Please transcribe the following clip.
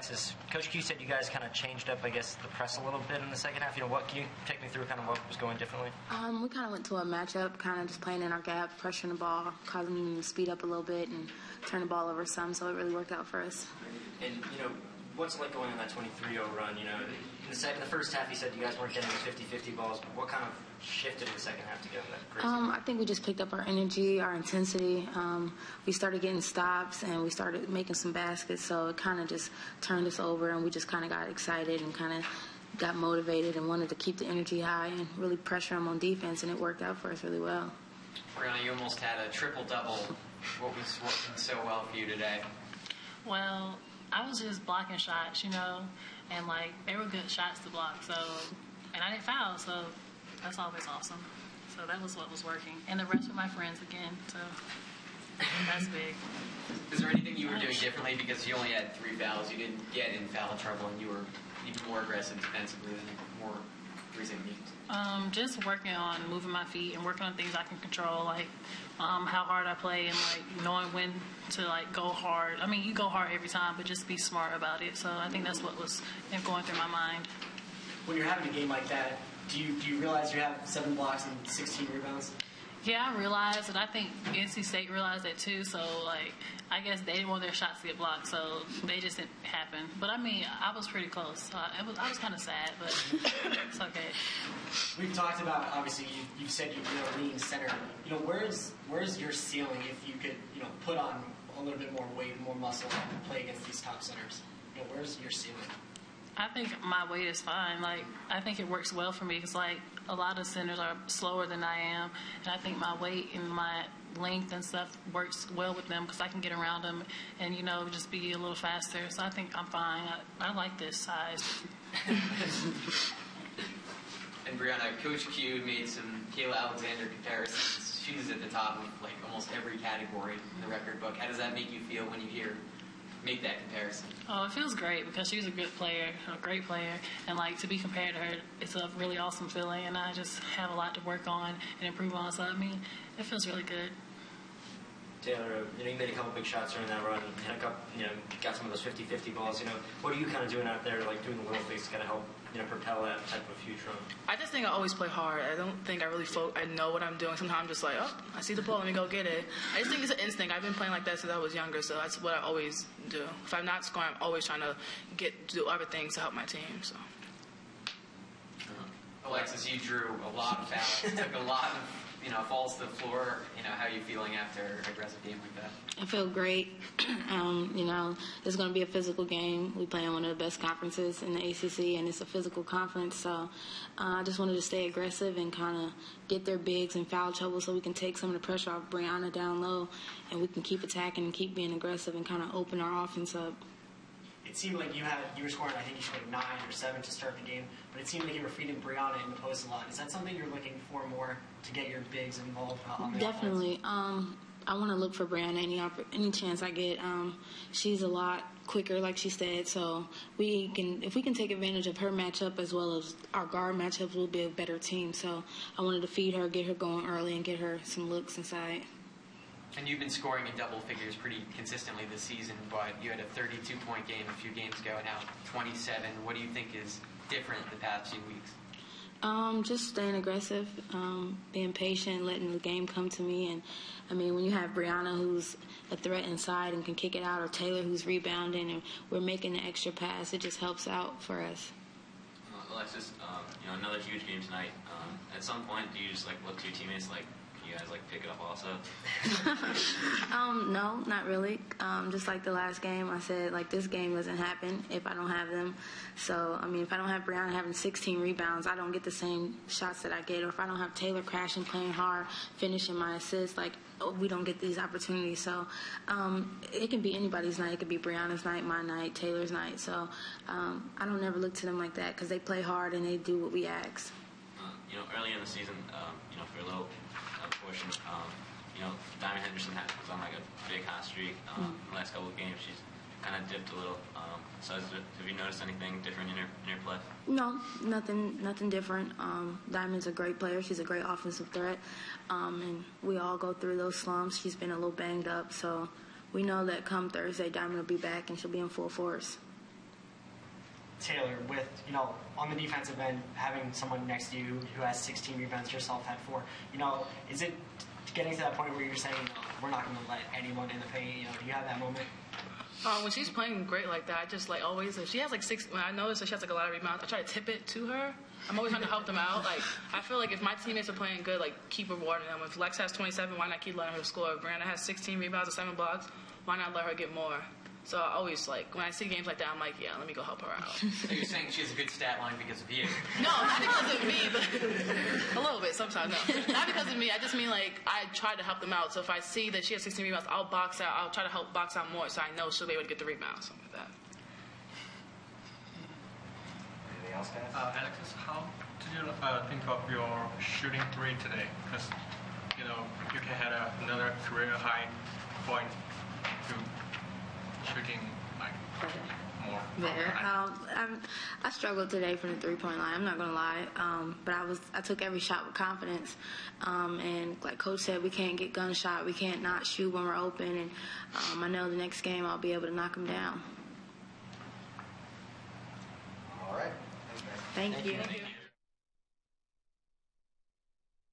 Alexis. Coach Q said you guys kind of changed up, I guess, the press a little bit in the second half. What can you take me through kind of what was going differently? We kind of went to a matchup, kind of just playing in our gap, pressuring the ball, causing them to speed up a little bit and turn the ball over some, so it really worked out for us. And, what's it like going on that 23-0 run? In the first half, you said you guys weren't getting the 50-50 balls, but what kind of shifted in the second half to get that crazy? I think we just picked up our energy, our intensity. We started getting stops, and we started making some baskets, so it kind of just turned us over, and we just kind of got excited and kind of got motivated and wanted to keep the energy high and really pressure them on defense, and it worked out for us really well. Brianna, you almost had a triple-double. What was working so well for you today? Well, I was just blocking shots, and they were good shots to block. So, and I didn't foul, so that's always awesome. So that was what was working, and the rest were my friends again. So that's big. Is there anything you were doing differently because you only had 3 fouls? You didn't get in foul trouble, and you were even more aggressive defensively than more recent games. Just working on moving my feet and working on things I can control, like how hard I play and knowing when to go hard. I mean, you go hard every time, but just be smart about it. So I think that's what was going through my mind. When you're having a game like that, do you realize you have 7 blocks and 16 rebounds? Yeah, I realized, and I think NC State realized that too. So, I guess they didn't want their shots to get blocked, so they just didn't happen. But, I was pretty close. So I was kind of sad, but it's okay. We've talked about, obviously, you've said you're a lean center. Where's your ceiling if you could, put on a little bit more weight, more muscle, and play against these top centers? Where's your ceiling? I think my weight is fine. I think it works well for me because, a lot of centers are slower than I am. And I think my weight and my length and stuff works well with them because I can get around them and, just be a little faster. So I think I'm fine. I like this size. And Brianna, Coach Q made some Kayla Alexander comparisons. She's at the top of, almost every category in the record book. How does that make you feel when you make that comparison? Oh, it feels great because she's a good player, a great player, and to be compared to her, it's a really awesome feeling, and I just have a lot to work on and improve on. So it feels really good. Taylor, you made a couple big shots during that run. And got some of those 50-50 balls. What are you kind of doing out there, doing the little things to kind of help, propel that type of future run? I just think I always play hard. I don't think I really I know what I'm doing. Sometimes I'm just I see the ball, let me go get it. I just think it's an instinct. I've been playing like that since I was younger, so that's what I always do. If I'm not scoring, I'm always trying to do other things to help my team. So. Alexis, you drew a lot of fouls. Took a lot of falls to the floor. How are you feeling after an aggressive game like that? I feel great. It's going to be a physical game. We play in one of the best conferences in the ACC, and it's a physical conference. So I just wanted to stay aggressive and kind of get their bigs in foul trouble so we can take some of the pressure off Brianna down low, and we can keep attacking and keep being aggressive and kind of open our offense up. It seemed like you were scoring, I think you scored 9 or 7 to start the game, but it seemed like you were feeding Brianna in the post a lot. Is that something you're looking for more to get your bigs involved on the Definitely. offense? I want to look for Brianna any chance I get. She's a lot quicker, like she said, so if we can take advantage of her matchup as well as our guard matchups, we'll be a better team. So I wanted to feed her, get her going early, and get her some looks inside. And you've been scoring in double figures pretty consistently this season, but you had a 32-point game a few games ago, now 27. What do you think is different the past few weeks? Just staying aggressive, being patient, letting the game come to me. And, when you have Brianna who's a threat inside and can kick it out, or Taylor who's rebounding, and we're making the extra pass, it just helps out for us. Alexis, another huge game tonight. At some point, do you just look to your teammates you guys pick it up also? No, not really. Just like the last game, I said this game doesn't happen if I don't have them. So if I don't have Brianna having 16 rebounds, I don't get the same shots that I get. Or if I don't have Taylor crashing, playing hard, finishing my assists, we don't get these opportunities. So it can be anybody's night. It could be Brianna's night, my night, Taylor's night. So I don't ever look to them like that because they play hard and they do what we ask. Early in the season, for a little portion, Diamond Henderson was on a big hot streak. The last couple of games, she's kind of dipped a little. So have you noticed anything different in her play? No, nothing different. Diamond's a great player. She's a great offensive threat. And we all go through those slumps. She's been a little banged up. So we know that come Thursday, Diamond will be back and she'll be in full force. Taylor, with, on the defensive end, having someone next to you who has 16 rebounds, yourself had 4, is it getting to that point where you're saying, we're not going to let anyone in the paint? Do you have that moment? When she's playing great like that, I just always, if she has 6, when I notice that she has a lot of rebounds, I try to tip it to her. I'm always trying to help them out. I feel like if my teammates are playing good, keep rewarding them. If Lex has 27, why not keep letting her score? If Brianna has 16 rebounds and 7 blocks, why not let her get more? So I always, when I see games like that, I'm like, yeah, let me go help her out. So you're saying she has a good stat line because of you? No, not because of me, but a little bit sometimes, no. Not because of me. I just mean, I try to help them out. So if I see that she has 16 rebounds, I'll box out. I'll try to help box out more so I know she'll be able to get the rebounds, something like that. Anything else, guys? Alexis, how did you think of your shooting 3 today? Because, you can have another career high point to shooting more. There. I struggled today from the 3-point line. I'm not gonna lie, but I took every shot with confidence. And like Coach said, we can't get gunshot. We can't not shoot when we're open. And I know the next game I'll be able to knock them down. All right. Thanks, guys. Thank you.